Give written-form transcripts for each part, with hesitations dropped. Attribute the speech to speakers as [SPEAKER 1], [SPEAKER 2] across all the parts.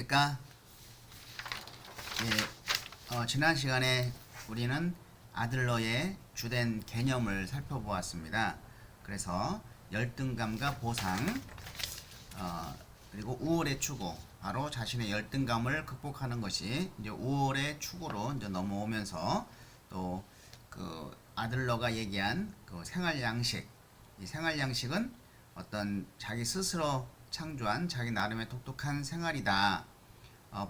[SPEAKER 1] 안녕하십니까? 지난 시간에 우리는 아들러의 주된 개념을 살펴보았습니다. 그래서 열등감과 보상, 그리고 우월의 추구, 바로 자신의 열등감을 극복하는 것이 이제 우월의 추구로 이제 넘어오면서 또 그 아들러가 얘기한 그 생활 양식, 이 생활 양식은 어떤 자기 스스로 창조한 자기 나름의 독특한 생활이다.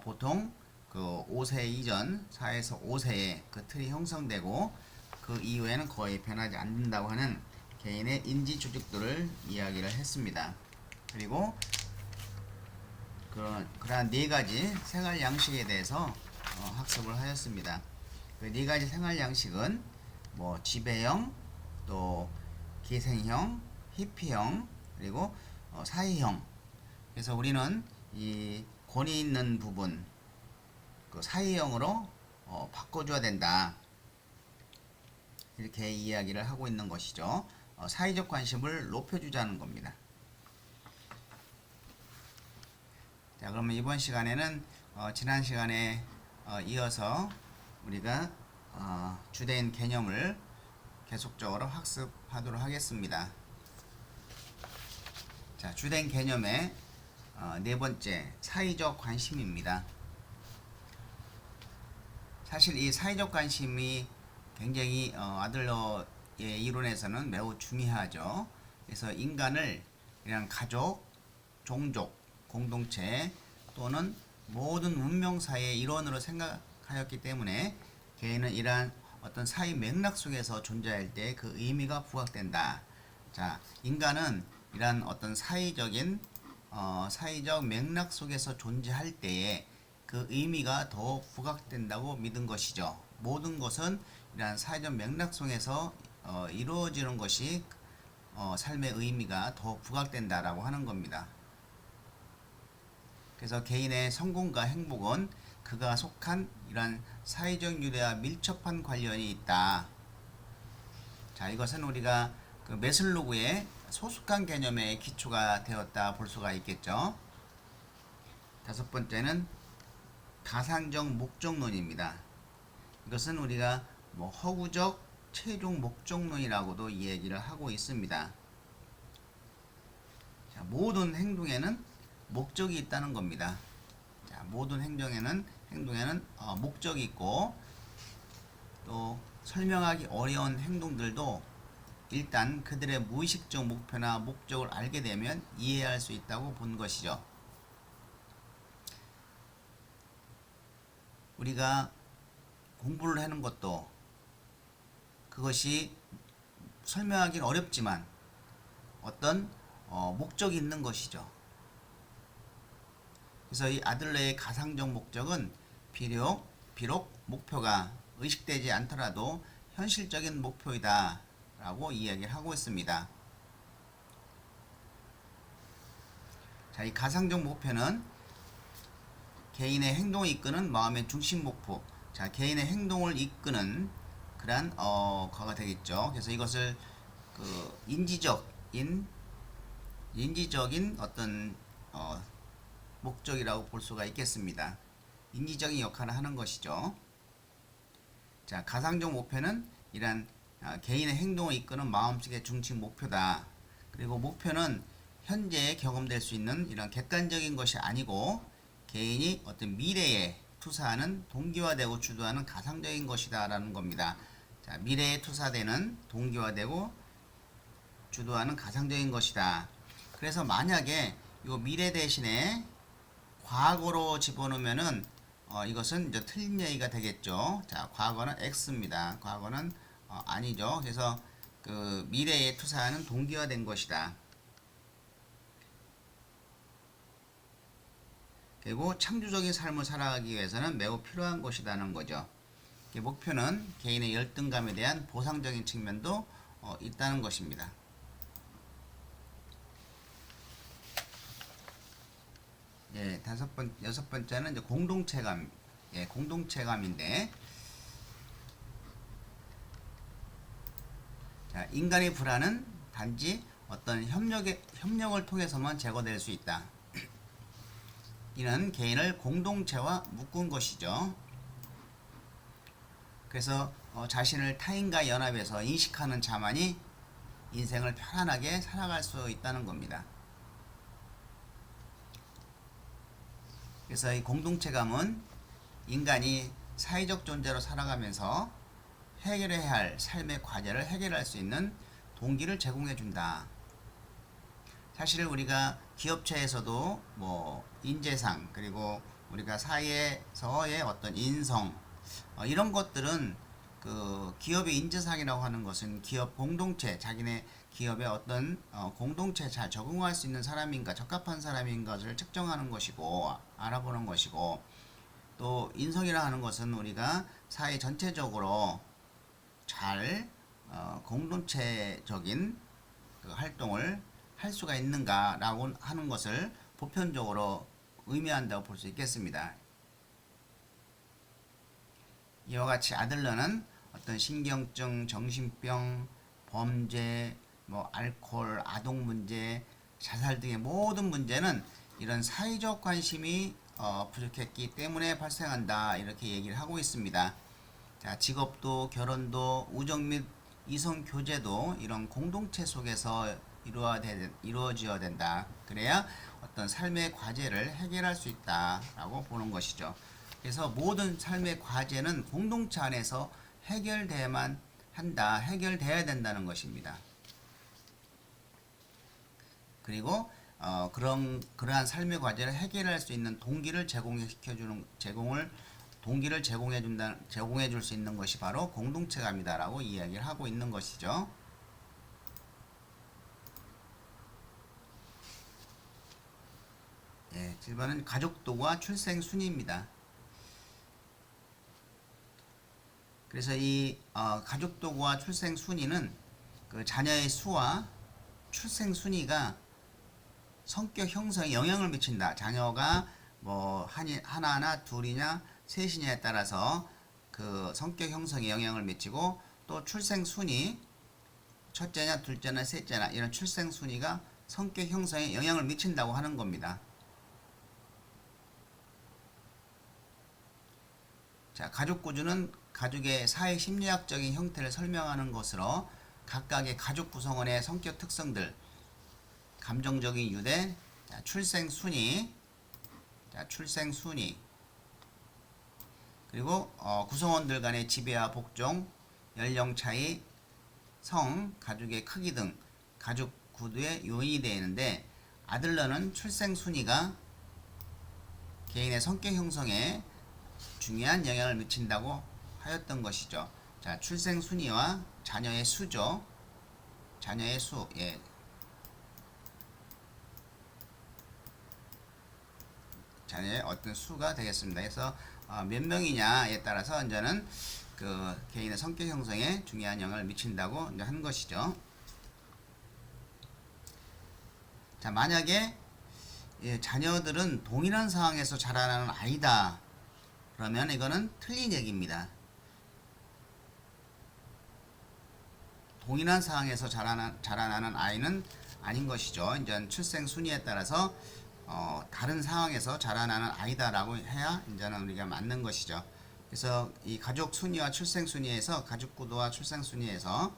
[SPEAKER 1] 보통 그 5세 이전 4에서 5세에 그 틀이 형성되고 그 이후에는 거의 변하지 않는다고 하는 개인의 인지 조직들을 이야기를 했습니다. 그리고 그러한 네 가지 생활 양식에 대해서 학습을 하였습니다. 그 네 가지 생활 양식은 뭐 지배형, 또 기생형, 히피형, 그리고 사회형. 그래서 우리는 이 권위 있는 부분, 그 사회형으로 바꿔줘야 된다. 이렇게 이야기를 하고 있는 것이죠. 사회적 관심을 높여주자는 겁니다. 자, 그러면 이번 시간에는 지난 시간에 이어서 우리가 주된 개념을 계속적으로 학습하도록 하겠습니다. 자, 주된 개념의 네 번째, 사회적 관심입니다. 사실 이 사회적 관심이 굉장히 아들러의 이론에서는 매우 중요하죠. 그래서 인간을 그냥 가족, 종족, 공동체 또는 모든 문명사의 일원으로 생각하였기 때문에 개인은 이러한 어떤 사회 맥락 속에서 존재할 때 그 의미가 부각된다. 자, 인간은 이러한 어떤 사회적 맥락 속에서 존재할 때에 그 의미가 더 부각된다고 믿은 것이죠. 모든 것은 이러한 사회적 맥락 속에서 이루어지는 것이 삶의 의미가 더 부각된다라고 하는 겁니다. 그래서 개인의 성공과 행복은 그가 속한 이러한 사회적 유래와 밀접한 관련이 있다. 자, 이것은 우리가 그 메슬로우의 소속한 개념의 기초가 되었다 볼 수가 있겠죠. 다섯 번째는 가상적 목적론입니다. 이것은 우리가 뭐 허구적 최종 목적론이라고도 이 얘기를 하고 있습니다. 자, 모든 행동에는 목적이 있다는 겁니다. 자, 모든 행동에는 목적이 있고, 또 설명하기 어려운 행동들도 일단 그들의 무의식적 목표나 목적을 알게 되면 이해할 수 있다고 본 것이죠. 우리가 공부를 하는 것도 그것이 설명하기는 어렵지만 어떤 목적이 있는 것이죠. 그래서 이 아들러의 가상적 목적은 비록 목표가 의식되지 않더라도 현실적인 목표이다 라고 이야기를 하고 있습니다. 자, 이 가상적 목표는 개인의 행동을 이끄는 마음의 중심 목표. 자, 개인의 행동을 이끄는 그러한 거가 되겠죠. 그래서 이것을 그 인지적인 어떤 목적이라고 볼 수가 있겠습니다. 인지적인 역할을 하는 것이죠. 자, 가상적 목표는 이러한 개인의 행동을 이끄는 마음속의 중심 목표다. 그리고 목표는 현재에 경험될 수 있는 이런 객관적인 것이 아니고 개인이 어떤 미래에 투사하는 동기화되고 주도하는 가상적인 것이다 라는 겁니다. 자, 미래에 투사되는 동기화되고 주도하는 가상적인 것이다. 그래서 만약에 이 미래 대신에 과거로 집어넣으면은 이것은 이제 틀린 얘기가 되겠죠. 자, 과거는 X입니다. 과거는 아니죠. 그래서 그 미래에 투사하는 동기화된 것이다. 그리고 창조적인 삶을 살아가기 위해서는 매우 필요한 것이라는 거죠. 목표는 개인의 열등감에 대한 보상적인 측면도 있다는 것입니다. 예, 여섯 번째는 이제 공동체감, 공동체감인데, 자, 인간의 불안은 단지 어떤 협력을 통해서만 제거될 수 있다. 이는 개인을 공동체와 묶은 것이죠. 그래서 자신을 타인과 연합해서 인식하는 자만이 인생을 편안하게 살아갈 수 있다는 겁니다. 그래서 이 공동체감은 인간이 사회적 존재로 살아가면서 해결해야 할 삶의 과제를 해결할 수 있는 동기를 제공해 준다. 사실 우리가 기업체에서도 뭐 인재상 그리고 우리가 사회에서의 어떤 인성 이런 것들은 그 기업의 인재상이라고 하는 것은 기업 공동체 자기네 기업의 어떤 공동체에 잘 적응할 수 있는 사람인가 적합한 사람인 것을 측정하는 것이고 알아보는 것이고 또 인성이라 하는 것은 우리가 사회 전체적으로 잘 공동체적인 그 활동을 할 수가 있는가라고 하는 것을 보편적으로 의미한다고 볼 수 있겠습니다. 이와 같이 아들러는 어떤 신경증, 정신병, 범죄, 뭐 알코올, 아동 문제, 자살 등의 모든 문제는 이런 사회적 관심이 부족했기 때문에 발생한다 이렇게 얘기를 하고 있습니다. 자, 직업도 결혼도 우정 및 이성 교제도 이런 공동체 속에서 이루어져야 된다. 그래야 어떤 삶의 과제를 해결할 수 있다라고 보는 것이죠. 그래서 모든 삶의 과제는 공동체 안에서 해결돼야만 한다. 해결돼야 된다는 것입니다. 그리고 그러한 삶의 과제를 해결할 수 있는 동기를 제공해 줄 수 있는 것이 바로 공동체감이다라고 이야기를 하고 있는 것이죠. 예, 7번은 가족도와 출생 순위입니다. 그래서 이 가족도와 출생 순위는 그 자녀의 수와 출생 순위가 성격 형성에 영향을 미친다. 자녀가 뭐 하나나 둘이냐 셋이냐에 따라서 그 성격 형성에 영향을 미치고 또 출생 순위 첫째냐 둘째나 셋째나 이런 출생 순위가 성격 형성에 영향을 미친다고 하는 겁니다. 자, 가족 구조는 가족의 사회 심리학적인 형태를 설명하는 것으로 각각의 가족 구성원의 성격 특성들, 감정적인 유대, 자, 출생 순위, 그리고 구성원들 간의 지배와 복종, 연령 차이, 성, 가족의 크기 등 가족 구도의 요인이 되는데 아들러는 출생 순위가 개인의 성격 형성에 중요한 영향을 미친다고 하였던 것이죠. 자, 출생 순위와 자녀의 수죠. 자녀의 수, 예. 자녀의 어떤 수가 되겠습니다. 그래서 몇 명이냐에 따라서 이제는 그 개인의 성격 형성에 중요한 영향을 미친다고 이제 하는 것이죠. 자, 만약에 자녀들은 동일한 상황에서 자라나는 아이다. 그러면 이거는 틀린 얘기입니다. 동일한 상황에서 자라나는 아이는 아닌 것이죠. 이제 출생 순위에 따라서 다른 상황에서 자라나는 아이다라고 해야 이제는 우리가 맞는 것이죠. 그래서 이 가족 순위와 출생 순위에서 가족 구도와 출생 순위에서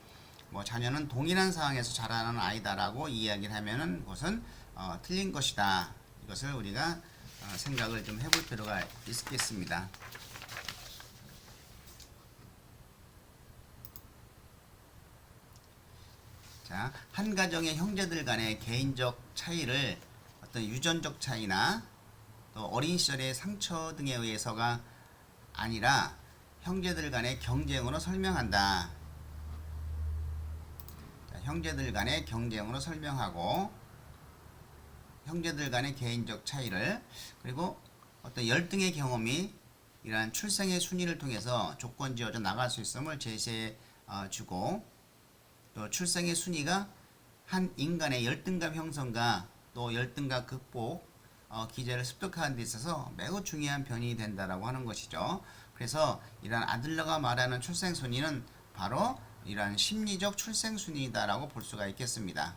[SPEAKER 1] 뭐 자녀는 동일한 상황에서 자라나는 아이다라고 이야기를 하면은 그것은 틀린 것이다. 이것을 우리가 생각을 좀 해볼 필요가 있겠습니다. 자, 한 가정의 형제들 간의 개인적 차이를 어떤 유전적 차이나 또 어린 시절의 상처 등에 의해서가 아니라 형제들 간의 경쟁으로 설명한다. 자, 형제들 간의 경쟁으로 설명하고 형제들 간의 개인적 차이를 그리고 어떤 열등의 경험이 이러한 출생의 순위를 통해서 조건지어져 나갈 수 있음을 제시해 주고 또 출생의 순위가 한 인간의 열등감 형성과 또 열등감 극복 기제를 습득하는 데 있어서 매우 중요한 변이 된다라고 하는 것이죠. 그래서 이러한 아들러가 말하는 출생 순위는 바로 이러한 심리적 출생 순위다라고 볼 수가 있겠습니다.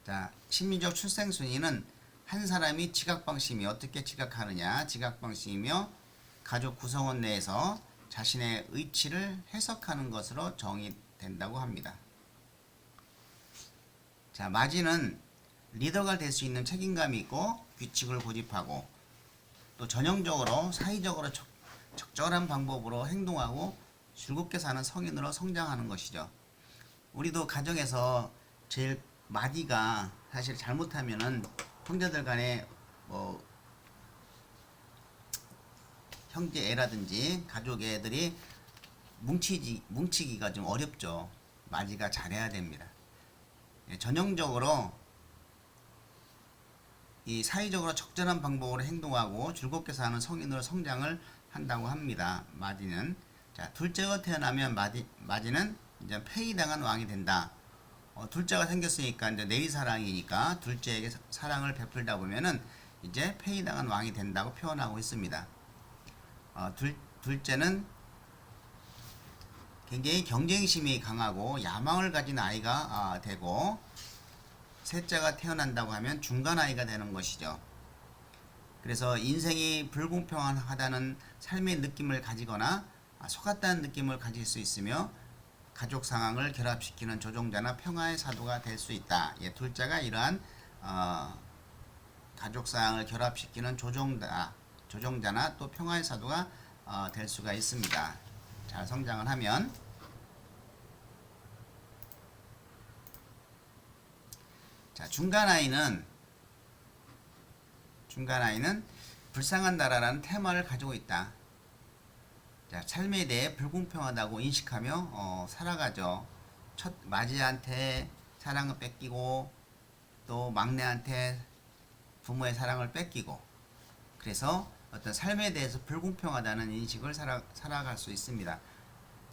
[SPEAKER 1] 자, 심리적 출생 순위는 한 사람이 지각방심이 어떻게 지각하느냐, 지각방심이며 가족 구성원 내에서 자신의 의치를 해석하는 것으로 정의된다고 합니다. 자, 마지는 리더가 될 수 있는 책임감이 있고 규칙을 고집하고 또 전형적으로 사회적으로 적절한 방법으로 행동하고 즐겁게 사는 성인으로 성장하는 것이죠. 우리도 가정에서 제일 마디가 사실 잘못하면은 형제들 간에 뭐 형제 애라든지 가족 애들이 뭉치기가 좀 어렵죠. 마디가 잘해야 됩니다. 전형적으로 이 사회적으로 적절한 방법으로 행동하고 즐겁게 사는 성인으로 성장을 한다고 합니다. 마디는. 자, 둘째가 태어나면 마디는 이제 폐위당한 왕이 된다. 둘째가 생겼으니까 이제 내리사랑이니까 둘째에게 사랑을 베풀다 보면은 이제 폐위당한 왕이 된다고 표현하고 있습니다. 둘째는 굉장히 경쟁심이 강하고 야망을 가진 아이가 되고, 셋째가 태어난다고 하면 중간 아이가 되는 것이죠. 그래서 인생이 불공평하다는 삶의 느낌을 가지거나 속았다는 느낌을 가질 수 있으며 가족 상황을 결합시키는 조종자나 평화의 사도가 될 수 있다. 예, 둘째가 이러한 가족 상황을 결합시키는 조종자나 또 평화의 사도가 될 수가 있습니다. 잘 성장을 하면. 자, 중간 아이는 불쌍한 나라라는 테마를 가지고 있다. 자, 삶에 대해 불공평하다고 인식하며 살아가죠. 첫 마지한테 사랑을 뺏기고 또 막내한테 부모의 사랑을 뺏기고, 그래서 어떤 삶에 대해서 불공평하다는 인식을 살아갈 수 있습니다.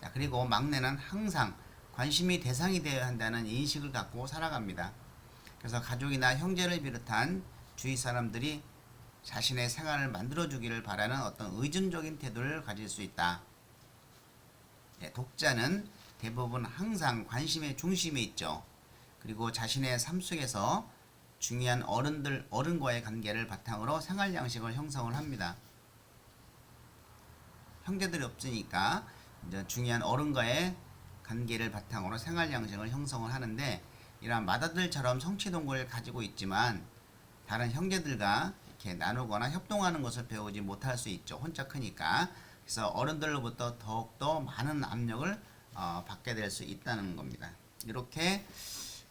[SPEAKER 1] 자, 그리고 막내는 항상 관심의 대상이 되어야 한다는 인식을 갖고 살아갑니다. 그래서 가족이나 형제를 비롯한 주위 사람들이 자신의 생활을 만들어주기를 바라는 어떤 의존적인 태도를 가질 수 있다. 예, 독자는 대부분 항상 관심의 중심에 있죠. 그리고 자신의 삶 속에서 중요한 어른과의 관계를 바탕으로 생활 양식을 형성을 합니다. 형제들이 없으니까 이제 중요한 어른과의 관계를 바탕으로 생활 양식을 형성을 하는데, 이러한 맏아들처럼 성취동거를 가지고 있지만 다른 형제들과 이렇게 나누거나 협동하는 것을 배우지 못할 수 있죠. 혼자 크니까. 그래서 어른들로부터 더욱더 많은 압력을 받게 될 수 있다는 겁니다. 이렇게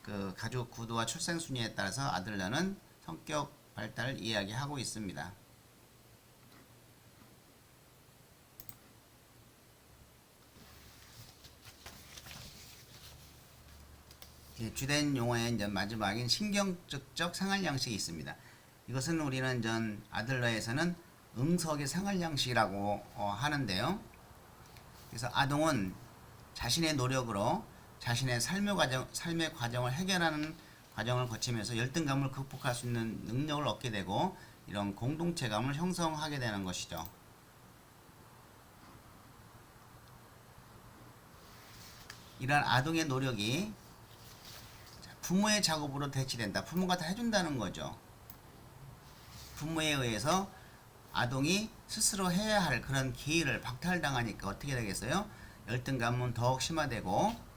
[SPEAKER 1] 그 가족 구도와 출생 순위에 따라서 아들러는 성격 발달을 이야기하고 있습니다. 주된 용어의 이제 마지막인 신경적 생활 양식이 있습니다. 이것은 우리는 전 아들러에서는 응석의 생활 양식이라고 하는데요. 그래서 아동은 자신의 노력으로 자신의 삶의 과정을 해결하는 과정을 거치면서 열등감을 극복할 수 있는 능력을 얻게 되고, 이런 공동체감을 형성하게 되는 것이죠. 이러한 아동의 노력이 부모의 작업으로 대치된다. 부모가 다 해준다는 거죠. 부모에 의해서 아동이 스스로 해야 할 그런 기회를 박탈당하니까 어떻게 되겠어요? 열등감은 더욱 심화되고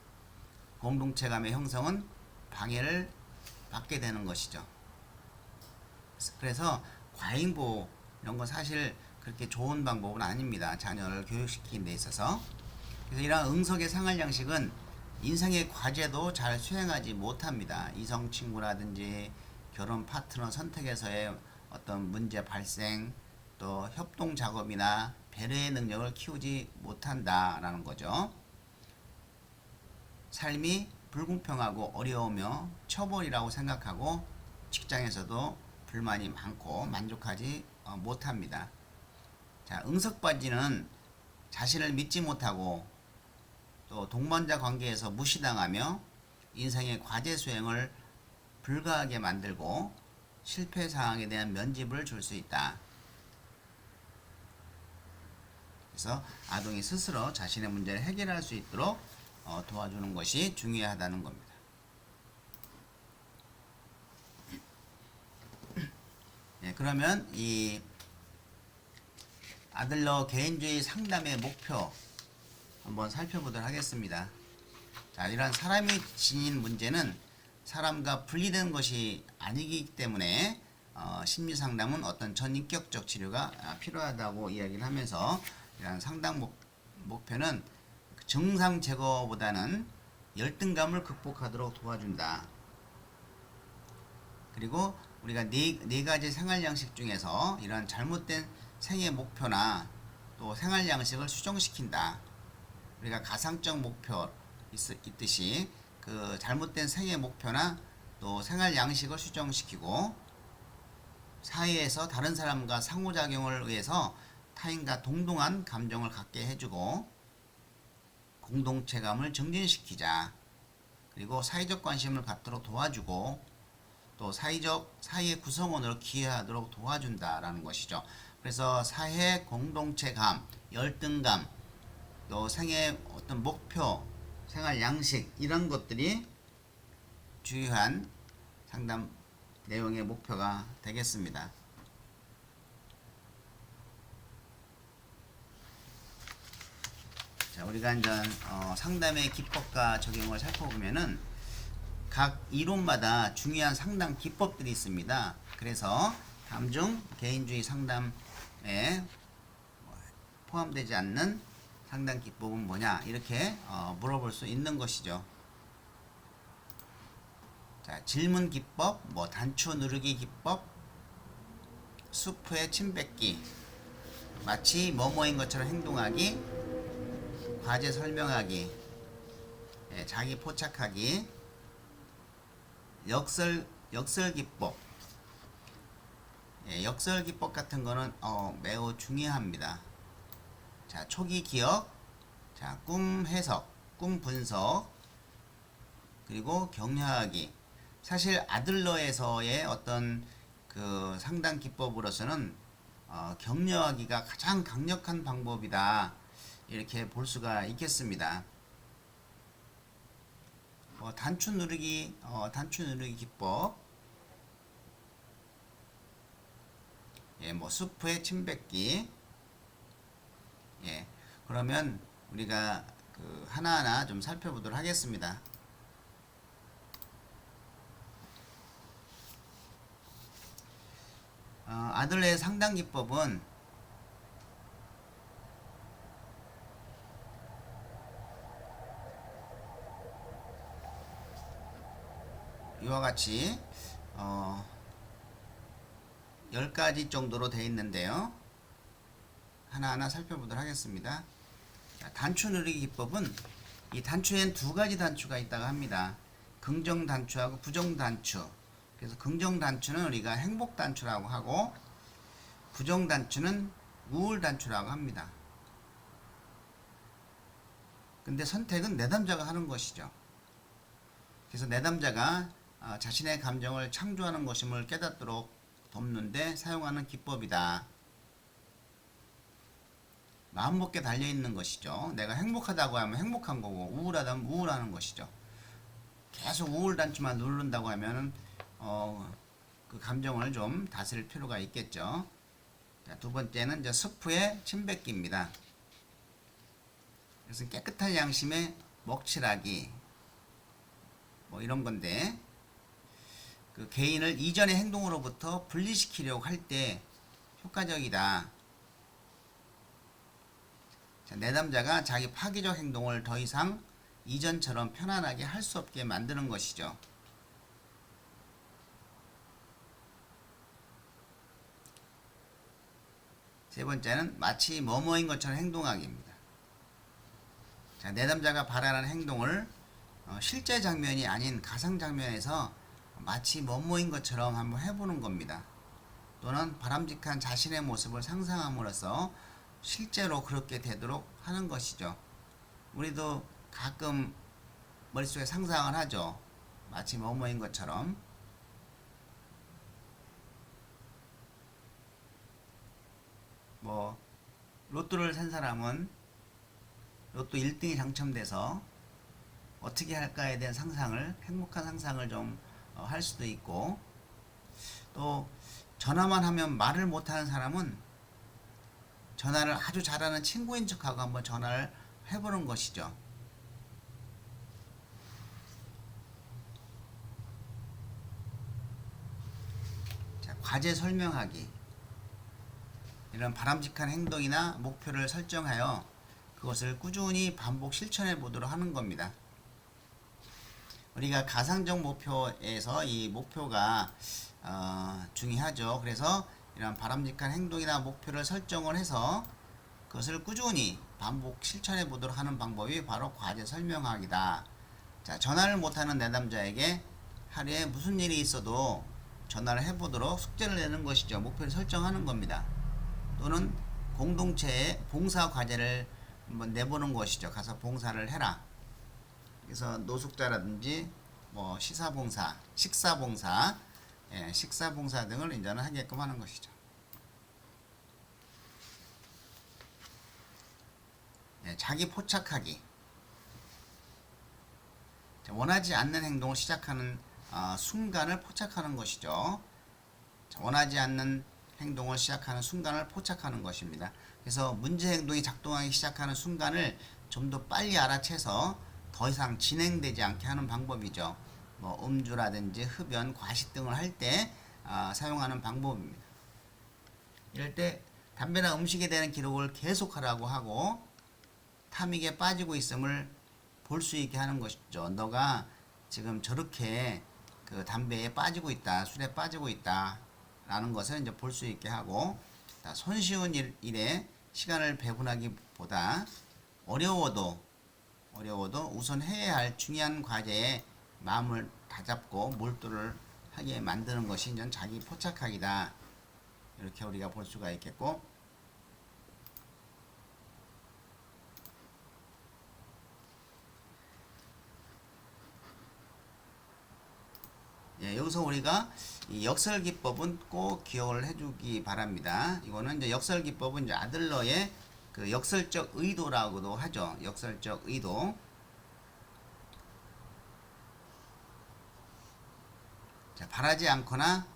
[SPEAKER 1] 공동체감의 형성은 방해를 받게 되는 것이죠. 그래서 과잉보호 이런 건 사실 그렇게 좋은 방법은 아닙니다. 자녀를 교육시키는 데 있어서. 그래서 이러한 응석의 생활 양식은 인생의 과제도 잘 수행하지 못합니다. 이성 친구라든지 결혼 파트너 선택에서의 어떤 문제 발생, 또 협동 작업이나 배려의 능력을 키우지 못한다라는 거죠. 삶이 불공평하고 어려우며 처벌이라고 생각하고 직장에서도 불만이 많고 만족하지 못합니다. 자, 응석바지는 자신을 믿지 못하고 또 동반자 관계에서 무시당하며 인생의 과제 수행을 불가하게 만들고 실패 상황에 대한 면집을 줄 수 있다. 그래서 아동이 스스로 자신의 문제를 해결할 수 있도록 도와주는 것이 중요하다는 겁니다. 예, 그러면 이 아들러 개인주의 상담의 목표 한번 살펴보도록 하겠습니다. 자, 이러한 사람이 지닌 문제는 사람과 분리된 것이 아니기 때문에 심리 상담은 어떤 전인격적 치료가 필요하다고 이야기를 하면서 이러한 상담 목표는 증상 제거보다는 열등감을 극복하도록 도와준다. 그리고 우리가 네 가지 생활 양식 중에서 이러한 잘못된 생애 목표나 또 생활 양식을 수정시킨다. 우리가 가상적 목표 있듯이 그 잘못된 생애 목표나 또 생활 양식을 수정시키고 사회에서 다른 사람과 상호작용을 위해서 타인과 동등한 감정을 갖게 해주고 공동체감을 증진시키자. 그리고 사회적 관심을 갖도록 도와주고 또 사회의 구성원으로 기여하도록 도와준다라는 것이죠. 그래서 사회 공동체감, 열등감, 또 생애 어떤 목표, 생활 양식 이런 것들이 주요한 상담 내용의 목표가 되겠습니다. 자, 우리가 이제 상담의 기법과 적용을 살펴보면은 각 이론마다 중요한 상담 기법들이 있습니다. 그래서 다음 중 개인주의 상담에 포함되지 않는 상담 기법은 뭐냐 이렇게 물어볼 수 있는 것이죠. 자, 질문 기법, 뭐 단추 누르기 기법, 수프에 침 뱉기, 마치 뭐뭐인 것처럼 행동하기, 과제 설명하기, 자기 포착하기, 역설 기법. 역설 기법 같은 거는 매우 중요합니다. 자, 초기 기억, 자, 꿈 해석, 꿈 분석, 그리고 격려하기. 사실 아들러에서의 어떤 그 상담 기법으로서는 격려하기가 가장 강력한 방법이다. 이렇게 볼 수가 있겠습니다. 단추 누르기 기법, 뭐 수프에 침 뱉기. 그러면 우리가 그 하나하나 좀 살펴보도록 하겠습니다. 아들러의 상담 기법은 이와 같이 10가지 정도로 되어 있는데요. 하나하나 살펴보도록 하겠습니다. 자, 단추 누르기 기법은 이 단추에는 두 가지 단추가 있다고 합니다. 긍정 단추하고 부정 단추. 그래서 긍정 단추는 우리가 행복 단추라고 하고 부정 단추는 우울 단추라고 합니다. 근데 선택은 내담자가 하는 것이죠. 그래서 내담자가 자신의 감정을 창조하는 것임을 깨닫도록 돕는데 사용하는 기법이다. 마음 먹게 달려있는 것이죠. 내가 행복하다고 하면 행복한 거고 우울하다면 우울하는 것이죠. 계속 우울 단추만 누른다고 하면 그 감정을 좀 다스릴 필요가 있겠죠. 자, 두 번째는 이제 스프의 침뱉기입니다. 그래서 깨끗한 양심의 먹칠하기 뭐 이런 건데 그 개인을 이전의 행동으로부터 분리시키려고 할 때 효과적이다. 자, 내담자가 자기 파괴적 행동을 더 이상 이전처럼 편안하게 할 수 없게 만드는 것이죠. 세 번째는 마치 뭐뭐인 것처럼 행동하기입니다. 자, 내담자가 바라는 행동을 실제 장면이 아닌 가상 장면에서 마치 뭐뭐인 것처럼 한번 해보는 겁니다. 또는 바람직한 자신의 모습을 상상함으로써 실제로 그렇게 되도록 하는 것이죠. 우리도 가끔 머릿속에 상상을 하죠. 마치 뭐뭐인 것처럼. 뭐 로또를 산 사람은 로또 1등이 당첨돼서 어떻게 할까에 대한 상상을, 행복한 상상을 좀 할 수도 있고, 또 전화만 하면 말을 못하는 사람은 전화를 아주 잘하는 친구인 척하고 한번 전화를 해보는 것이죠. 자, 과제 설명하기. 이런 바람직한 행동이나 목표를 설정하여 그것을 꾸준히 반복 실천해 보도록 하는 겁니다. 우리가 가상적 목표에서 이 목표가 중요하죠. 그래서 이런 바람직한 행동이나 목표를 설정을 해서 그것을 꾸준히 반복 실천해 보도록 하는 방법이 바로 과제 설명하기다. 자, 전화를 못하는 내담자에게 하루에 무슨 일이 있어도 전화를 해보도록 숙제를 내는 것이죠. 목표를 설정하는 겁니다. 또는 공동체에 봉사 과제를 한번 내보는 것이죠. 가서 봉사를 해라. 그래서 노숙자라든지 뭐 시사봉사, 식사봉사, 식사봉사 등을 이제는 하게끔 하는 것이죠. 자기 포착하기. 원하지 않는 행동을 시작하는 순간을 포착하는 것이죠. 원하지 않는 행동을 시작하는 순간을 포착하는 것입니다. 그래서 문제 행동이 작동하기 시작하는 순간을 좀 더 빨리 알아채서 더 이상 진행되지 않게 하는 방법이죠. 뭐 음주라든지 흡연, 과식 등을 할 때 사용하는 방법입니다. 이럴 때 담배나 음식에 대한 기록을 계속하라고 하고 탐닉에 빠지고 있음을 볼 수 있게 하는 것이죠. 너가 지금 저렇게 그 담배에 빠지고 있다, 술에 빠지고 있다 라는 것을 이제 볼 수 있게 하고, 손쉬운 일에 시간을 배분하기보다 어려워도 우선 해야 할 중요한 과제에 마음을 다잡고 몰두를 하게 만드는 것이 이제 자기 포착하기다. 이렇게 우리가 볼 수가 있겠고, 여기서 우리가 이 역설기법은 꼭 기억을 해주기 바랍니다. 이거는 이제 역설기법은 이제 아들러의 그 역설적 의도라고도 하죠. 역설적 의도. 자, 바라지 않거나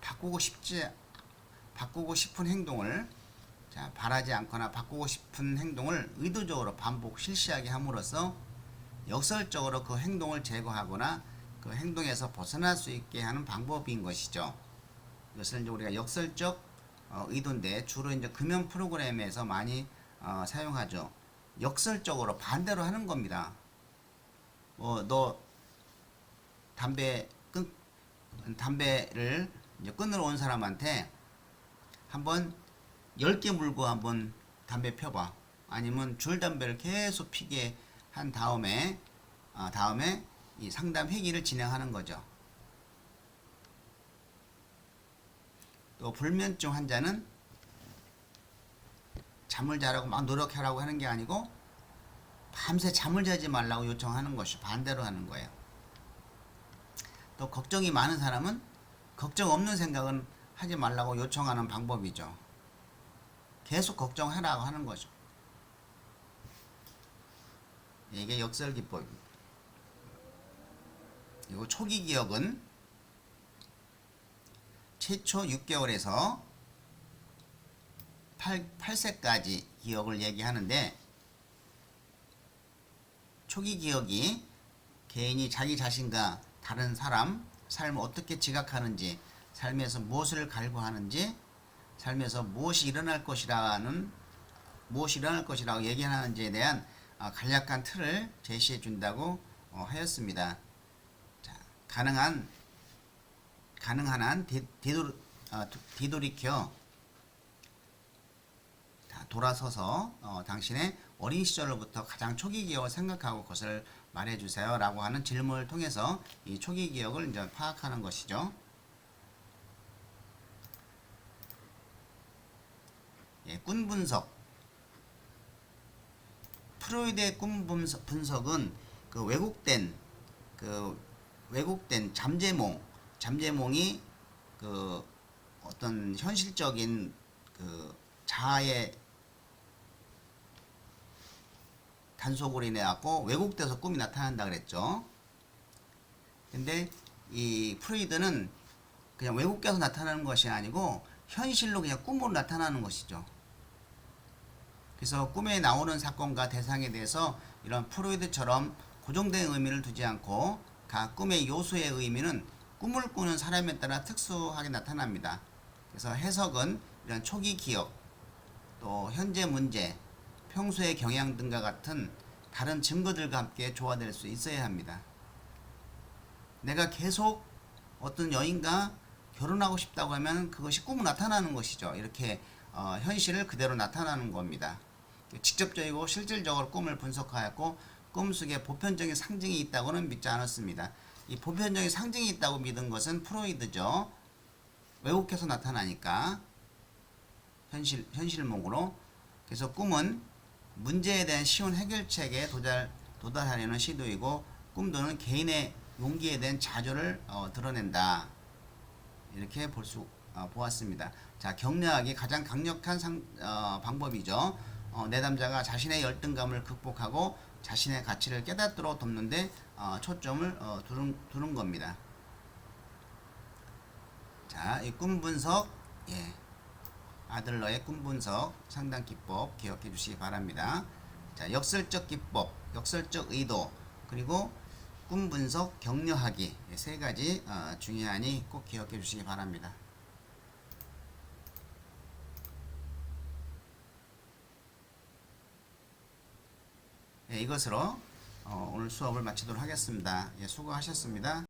[SPEAKER 1] 바꾸고 싶은 행동을, 바라지 않거나 바꾸고 싶은 행동을 의도적으로 반복 실시하게 함으로써 역설적으로 그 행동을 제거하거나 그 행동에서 벗어날 수 있게 하는 방법인 것이죠. 이것을 이제 우리가 역설적 의도인데 주로 이제 금연 프로그램에서 많이 사용하죠. 역설적으로 반대로 하는 겁니다. 너 담배를 이제 끊으러 온 사람한테 한번 10개 물고 한번 담배 펴봐. 아니면 줄담배를 계속 피게 한 다음에 이 상담 회기를 진행하는 거죠. 또 불면증 환자는 잠을 자라고 막 노력하라고 하는 게 아니고 밤새 잠을 자지 말라고 요청하는 것이 반대로 하는 거예요. 또 걱정이 많은 사람은 걱정 없는 생각은 하지 말라고 요청하는 방법이죠. 계속 걱정하라고 하는 거죠. 이게 역설기법입니다. 그리고 초기 기억은 최초 6개월에서 8세까지 기억을 얘기하는데, 초기 기억이 개인이 자기 자신과 다른 사람, 삶을 어떻게 지각하는지, 삶에서 무엇을 갈구하는지, 삶에서 무엇이 일어날 것이라고 얘기하는지에 대한 간략한 틀을 제시해 준다고 하였습니다. 자, 가능한 한 뒤돌이켜 돌아서서 당신의 어린 시절로부터 가장 초기 기억을 생각하고 그것을 말해주세요 라고 하는 질문을 통해서 이 초기 기억을 이제 파악하는 것이죠. 꿈 분석. 프로이드의 꿈 분석은 그 왜곡된 잠재몽이 그 어떤 현실적인 그 자아의 단속으로 인해 갖고 왜곡돼서 꿈이 나타난다 그랬죠. 근데 이 프로이드는 그냥 왜곡돼서 나타나는 것이 아니고 현실로 그냥 꿈으로 나타나는 것이죠. 그래서 꿈에 나오는 사건과 대상에 대해서 이런 프로이드처럼 고정된 의미를 두지 않고 각 꿈의 요소의 의미는 꿈을 꾸는 사람에 따라 특수하게 나타납니다. 그래서 해석은 이런 초기 기억, 또 현재 문제, 평소의 경향 등과 같은 다른 증거들과 함께 조화될 수 있어야 합니다. 내가 계속 어떤 여인과 결혼하고 싶다고 하면 그것이 꿈으로 나타나는 것이죠. 이렇게 현실을 그대로 나타나는 겁니다. 직접적이고 실질적으로 꿈을 분석하였고 꿈 속에 보편적인 상징이 있다고는 믿지 않았습니다. 이 보편적인 상징이 있다고 믿은 것은 프로이드죠. 왜곡해서 나타나니까 현실목으로. 그래서 꿈은 문제에 대한 쉬운 해결책에 도달하려는 시도이고 꿈도는 개인의 용기에 대한 자조를 드러낸다. 이렇게 보았습니다. 자, 격려하기 가장 강력한 방법이죠. 내담자가 자신의 열등감을 극복하고 자신의 가치를 깨닫도록 돕는데 초점을 두는 겁니다. 자, 이 꿈 분석, 예, 아들러의 꿈 분석 상담 기법 기억해 주시기 바랍니다. 자, 역설적 기법, 역설적 의도, 그리고 꿈 분석, 격려하기, 세 가지 중요하니 꼭 기억해 주시기 바랍니다. 예, 이것으로 오늘 수업을 마치도록 하겠습니다. 예, 수고하셨습니다.